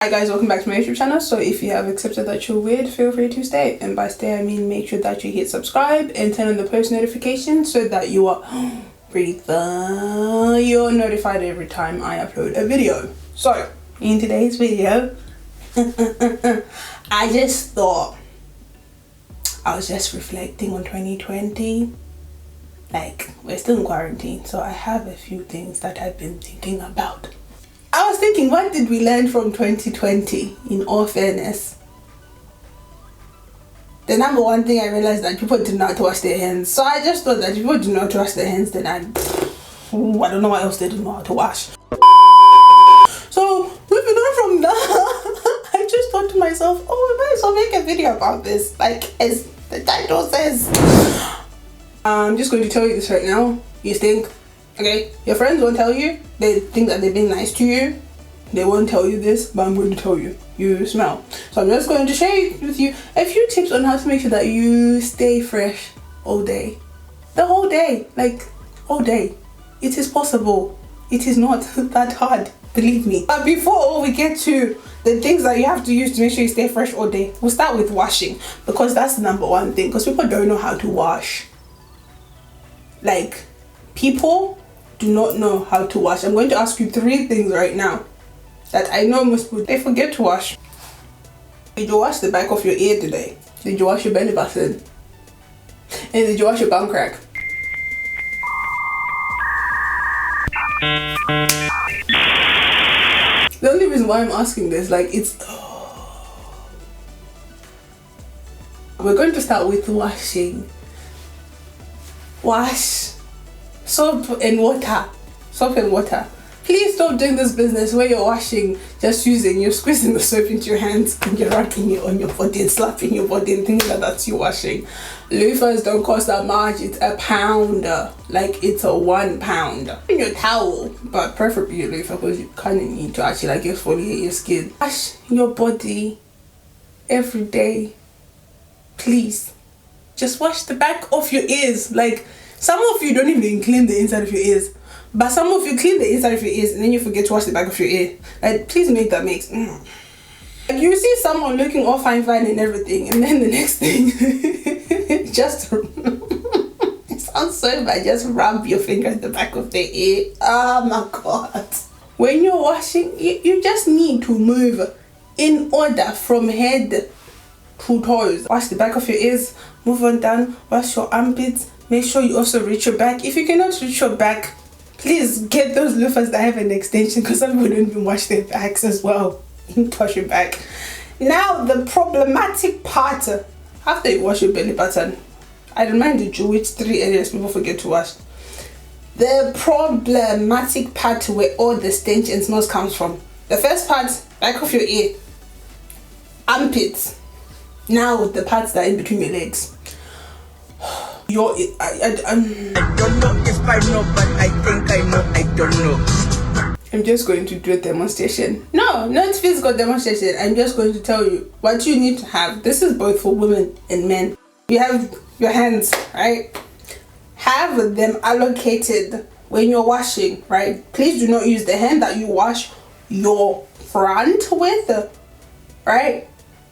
Hi guys, welcome back to my YouTube channel. So if you have accepted that you're weird, feel free to stay. And by stay I mean make sure that you hit subscribe and turn on the post notifications so that you are you're notified every time I upload a video. So in today's video I just thought I was just reflecting on 2020. Like, we're still in quarantine, so I have a few things that I've been thinking about. I was thinking, what did we learn from 2020, in all fairness? The number one thing I realized that people did not wash their hands. So I just thought that if people do not wash their hands, then I don't know what else they didn't know how to wash. So moving on from that, I just thought to myself, oh, we might as well make a video about this. Like, as the title says. I'm just going to tell you this right now. You stink. Okay, your friends won't tell you. They think that they're being nice to you. They won't tell you this, but I'm going to tell you. You smell. So I'm just going to share with you a few tips on how to make sure that you stay fresh all day. The whole day. Like, all day. It is possible. It is not that hard. Believe me. But before we get to the things that you have to use to make sure you stay fresh all day, we'll start with washing. Because that's the number one thing. Because people don't know how to wash. Like, people do not know how to wash. I'm going to ask you 3 things right now that I know most people, they forget to wash. Did you wash the back of your ear today? Did you wash your belly button? And did you wash your bum crack? The only reason why I'm asking this, like, it's... We're going to start with washing. Wash. Soap and water. Soap and water. Please stop doing this business where you're washing, you're squeezing the soap into your hands and you're rubbing it on your body and slapping your body and thinking that that's you washing. Loofahs don't cost that much. It's £1. Like, it's a £1. In your towel, but preferably your loofah, because you kind of need to actually like exfoliate your skin. Wash your body every day. Please. Just wash the back of your ears. Like, some of you don't even clean the inside of your ears, but some of you clean the inside of your ears and then you forget to wash the back of your ear. Like, please make that make sense. Like, you see someone looking all fine and everything, and then the next thing, just it sounds so bad. Just rub your finger at the back of the ear. Oh my god! When you're washing, you just need to move in order from head to toes. Wash the back of your ears. Move on down. Wash your armpits. Make sure you also reach your back. If you cannot reach your back, please get those loofahs that have an extension, because some people don't even wash their backs as well. Wash your back. Now, the problematic part, after you wash your belly button, I reminded you which 3 areas people forget to wash. The problematic part where all the stench and smells comes from. The first part, back of your ear, armpits. Now, the parts that are in between your legs. I don't know if I know, but I think I know. I don't know. I'm just going to do a demonstration. No, not physical demonstration. I'm just going to tell you what you need to have. This is both for women and men. You have your hands, right? Have them allocated when you're washing, right? Please do not use the hand that you wash your front with, right?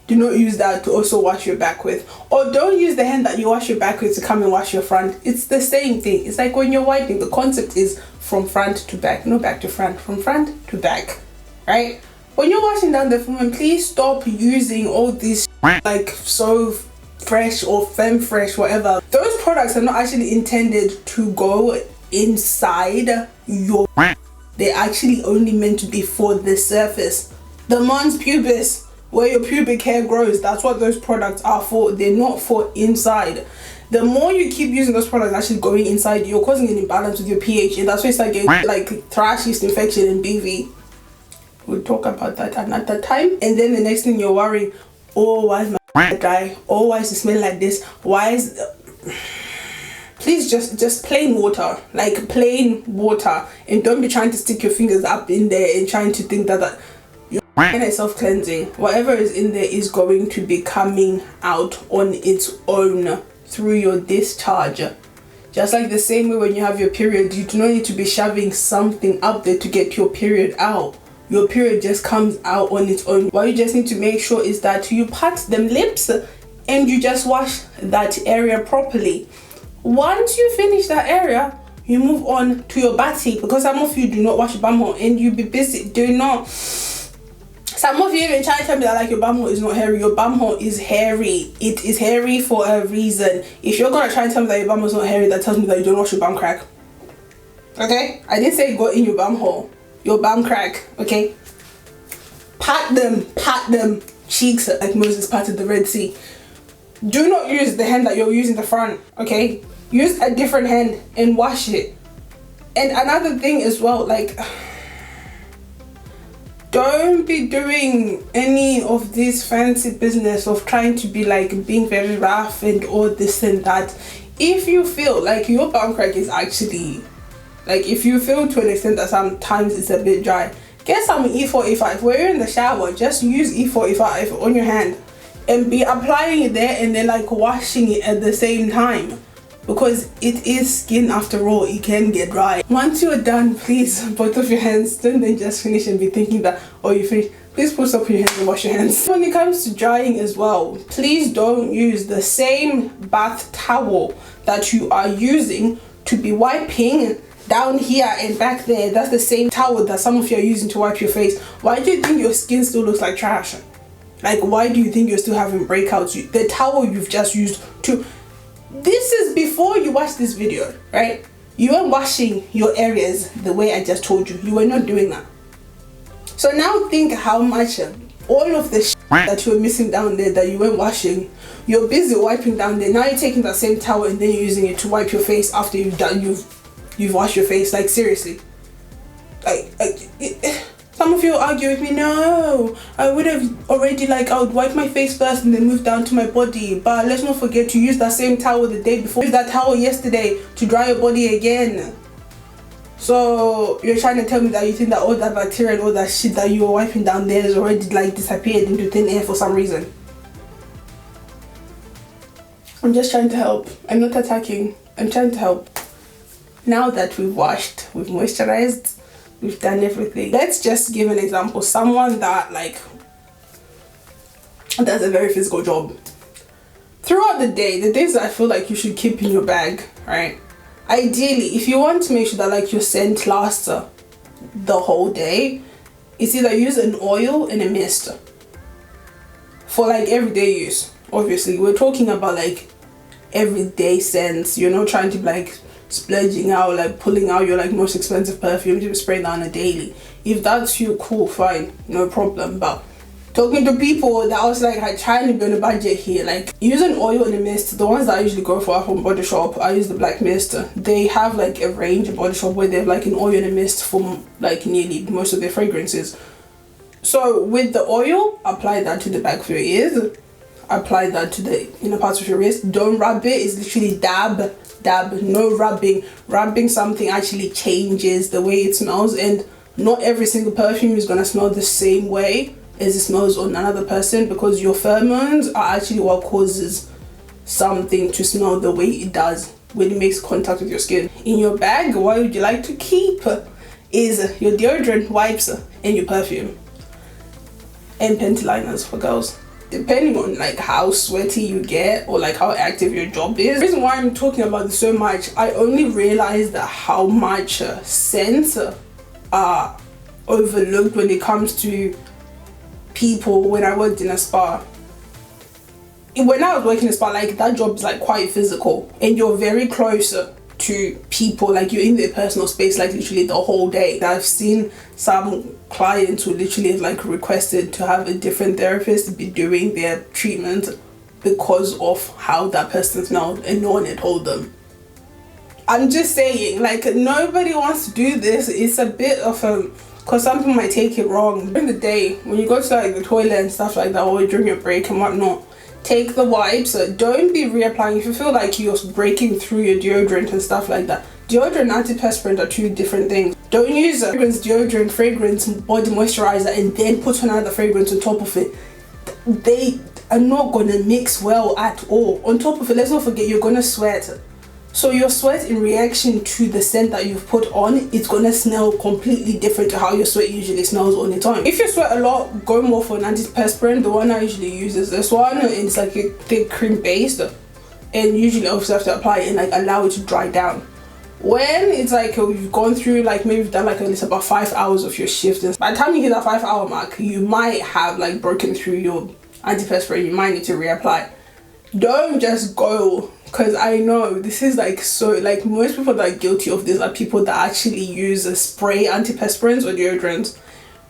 Do not use that to also wash your back with. Or don't use the hand that you wash your back with to come and wash your front. It's the same thing. It's like when you're wiping, the concept is from front to back, no back to front, from front to back, right? When you're washing down the phone, please stop using all these like So Fresh or Femme Fresh, whatever. Those products are not actually intended to go inside your... They're actually only meant to be for the surface. The mons pubis, where your pubic hair grows, that's what those products are for. They're not for inside. The more you keep using those products actually going inside, you're causing an imbalance with your pH, and that's why it's like getting like thrush yeast infection and BV. We'll talk about that another time. And then the next thing you're worrying, oh, why is my dry? Oh, why does it smell like this? Why is... Please just plain water, like plain water, and don't be trying to stick your fingers up in there and trying to think that and self-cleansing. Whatever is in there is going to be coming out on its own through your discharge. Just like the same way when you have your period, you do not need to be shoving something up there to get your period out. your period just comes out on its own. What you just need to make sure is that you pat them lips and you just wash that area properly. Once you finish that area, you move on to your body, because some of you do not wash your bumhole and you be busy doing not. Some of you even try to tell me that like your bumhole is not hairy. Your bumhole is hairy. It is hairy for a reason. If you're gonna try and tell me that your bumhole is not hairy, that tells me that you don't wash your bum crack. Okay? I didn't say go in your bumhole. Your bum crack. Okay? Pat them cheeks like Moses patted the Red Sea. Do not use the hand that you're using the front. Okay? Use a different hand and wash it. And another thing as well, like, don't be doing any of this fancy business of trying to be like being very rough and all this and that. If you feel like your bum crack is actually, like, if you feel to an extent that sometimes it's a bit dry, get some E4, E5. When you're in the shower, just use E4, E5 on your hand and be applying it there and then like washing it at the same time, because it is skin after all. It can get dry. Once you're done, please, both of your hands, don't then just finish and be thinking that, oh, you finished. Please put soap in your hands and wash your hands. When it comes to drying as well, please don't use the same bath towel that you are using to be wiping down here and back there. That's the same towel that some of you are using to wipe your face. Why do you think your skin still looks like trash? Like, why do you think you're still having breakouts? The towel you've just used to, this is before you watch this video, right? You weren't washing your areas the way I just told you. You were not doing that. So now think how much all of the that you were missing down there that you weren't washing, you're busy wiping down there. Now you're taking that same towel and then you're using it to wipe your face after you've washed your face. Like, seriously. Some of you argue with me, no, I would have already, like, I would wipe my face first and then move down to my body. But let's not forget to use that same towel the day before. Use that towel yesterday to dry your body again. So you're trying to tell me that you think that all that bacteria and all that shit that you were wiping down there has already like disappeared into thin air for some reason. I'm just trying to help. I'm not attacking. I'm trying to help. Now that we've washed, we've moisturized, we've done everything. Let's just give an example. Someone that like does a very physical job. Throughout the day, the things that I feel like you should keep in your bag, right? Ideally, if you want to make sure that like your scent lasts the whole day, it's either use an oil and a mist for like everyday use. Obviously, we're talking about like everyday scents. You're not trying to like splurging out, like pulling out your like most expensive perfume to spray down a daily. If that's you, cool, fine, no problem. But talking to people that was like, I'm trying to be on a budget here, like use an oil and a mist. The ones that I usually go for from Body Shop, I use the black mist. They have like a range of Body Shop where they have like an oil and a mist for like nearly most of their fragrances. So with the oil, apply that to the back of your ears, apply that to the inner parts of your wrist. Don't rub it. It's literally dab, no rubbing. Rubbing something actually changes the way it smells, and not every single perfume is gonna smell the same way as it smells on another person, because your pheromones are actually what causes something to smell the way it does when it makes contact with your skin. In your bag, what would you like to keep is your deodorant, wipes, and your perfume, and panty liners for girls. Depending on like how sweaty you get or like how active your job is. The reason why I'm talking about this so much, I only realized that how much scents are overlooked when it comes to people when I worked in a spa. When I was working in a spa, like that job is like quite physical and you're very close to people, like you're in their personal space like literally the whole day. I've seen some clients who literally have like requested to have a different therapist be doing their treatment because of how that person smelled and no one had told them. I'm just saying, like, nobody wants to do this. It's a bit of a, because some people might take it wrong. During the day, when you go to like the toilet and stuff like that, or during your break and whatnot, take the wipes. Don't be reapplying. If you feel like you're breaking through your deodorant and stuff like that, deodorant and antiperspirant are two different things. Don't use fragrance, deodorant, fragrance, body moisturizer, and then put another fragrance on top of it. They are not gonna mix well at all. On top of it, let's not forget you're gonna sweat. So your sweat in reaction to the scent that you've put on, it's gonna smell completely different to how your sweat usually smells on its own. If you sweat a lot, go more for an antiperspirant. The one I usually use is this one. It's like a thick cream based, and usually obviously have to apply it and like allow it to dry down. When it's like you've gone through, like maybe you've done like at least about 5 hours of your shift, and by the time you hit that 5 hour mark, you might have like broken through your antiperspirant. You might need to reapply. Don't just go, because I know this is like, so like most people that are guilty of this are people that actually use a spray antiperspirants or deodorants.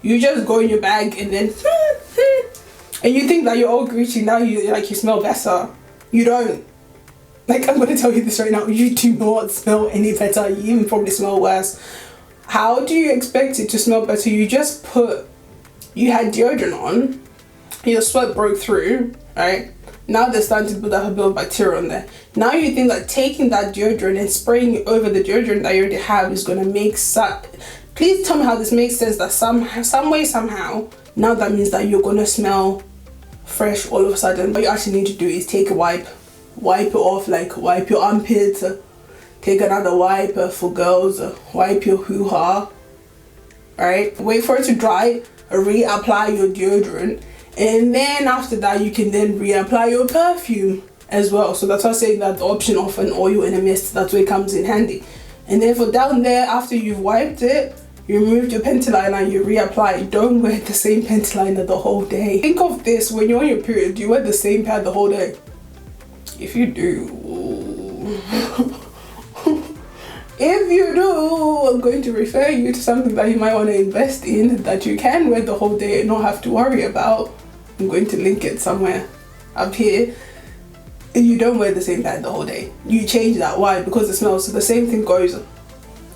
You just go in your bag and then and you think that you're all Gucci, now you like you smell better. You don't. Like, I'm gonna tell you this right now, you do not smell any better. You even probably smell worse. How do you expect it to smell better? You just you had deodorant on, your sweat broke through, right? Now they're starting to build up a bit of bacteria on there. Now you think that taking that deodorant and spraying it over the deodorant that you already have is gonna make please tell me how this makes sense, that some way, somehow, now that means that you're gonna smell fresh all of a sudden. What you actually need to do is take a wipe it off, like wipe your armpits, take another wipe for girls, wipe your hoo-ha, right? Wait for it to dry, reapply your deodorant, and then after that you can then reapply your perfume as well. So that's why I'm saying that the option of an oil and a mist, that's where it comes in handy. And then for down there, after you've wiped it, you removed your panty liner, you reapply. Don't wear the same panty liner the whole day. Think of this, when you're on your period, do you wear the same pad the whole day? If you do, if you do, I'm going to refer you to something that you might want to invest in, that you can wear the whole day and not have to worry about. I'm going to link it somewhere up here. If you don't wear the same pad the whole day, you change that. Why? Because it smells. So the same thing goes.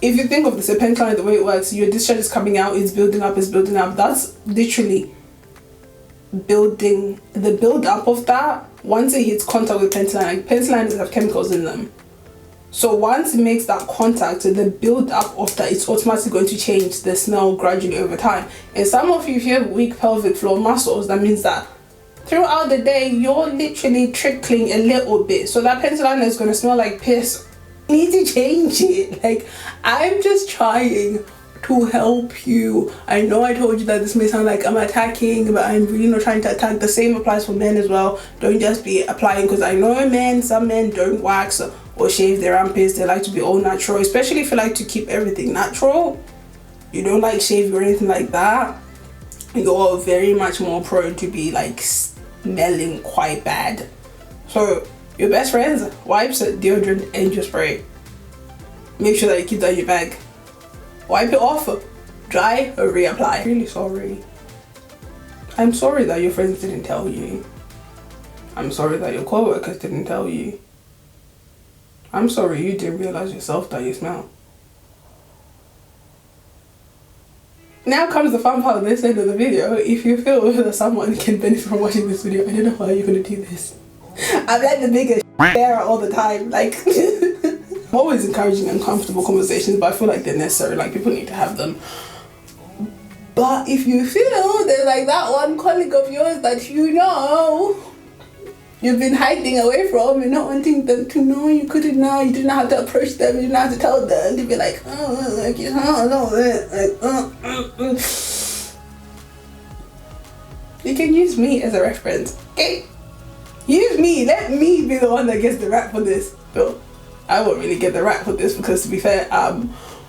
If you think of the serpent line, the way it works, your discharge is coming out, it's building up, that's literally building. The build up of that, once it hits contact with penicillin, like penicillin have chemicals in them, so once it makes that contact, the build up of that, it's automatically going to change the smell gradually over time. And some of you, if you have weak pelvic floor muscles, that means that throughout the day you're literally trickling a little bit, so that penicillin is going to smell like piss. You need to change it. Like, I'm just trying to help you. I know I told you that this may sound like I'm attacking, but I'm really not trying to attack. The same applies for men as well. Don't just be applying, because I know some men don't wax or shave their armpits. They like to be all natural, especially if you like to keep everything natural. You don't like shave or anything like that, you're very much more prone to be like smelling quite bad. So your best friends, wipes, deodorant, and your spray. Make sure that you keep that in your bag. Wipe it off, dry, or reapply. Really sorry. I'm sorry that your friends didn't tell you. I'm sorry that your co-workers didn't tell you. I'm sorry you didn't realize yourself that you smell. Now comes the fun part of this end of the video. If you feel that someone can benefit from watching this video, I don't know why you're gonna do this. I'm like the biggest bearer all the time. Like, I'm always encouraging uncomfortable conversations, but I feel like they're necessary. Like, people need to have them. But if you feel there's like that one colleague of yours that you know you've been hiding away from and not wanting them to know, you couldn't know, you didn't have to approach them, you didn't have to tell them, to be like, oh, like, you know, like, you can use me as a reference, okay? Use me, let me be the one that gets the rap for this. So I won't really get the rap for this, because to be fair,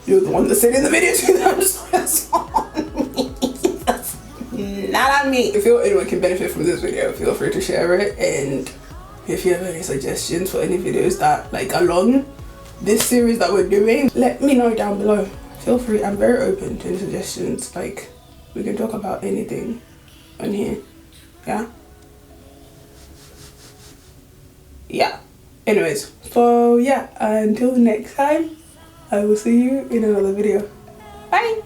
you're the one that said in the video too that that's not on me. If anyone can benefit from this video, feel free to share it. And if you have any suggestions for any videos that like along this series that we're doing, let me know down below. Feel free, I'm very open to any suggestions. Like, we can talk about anything on here. Yeah, anyways, so yeah, until next time, I will see you in another video. Bye.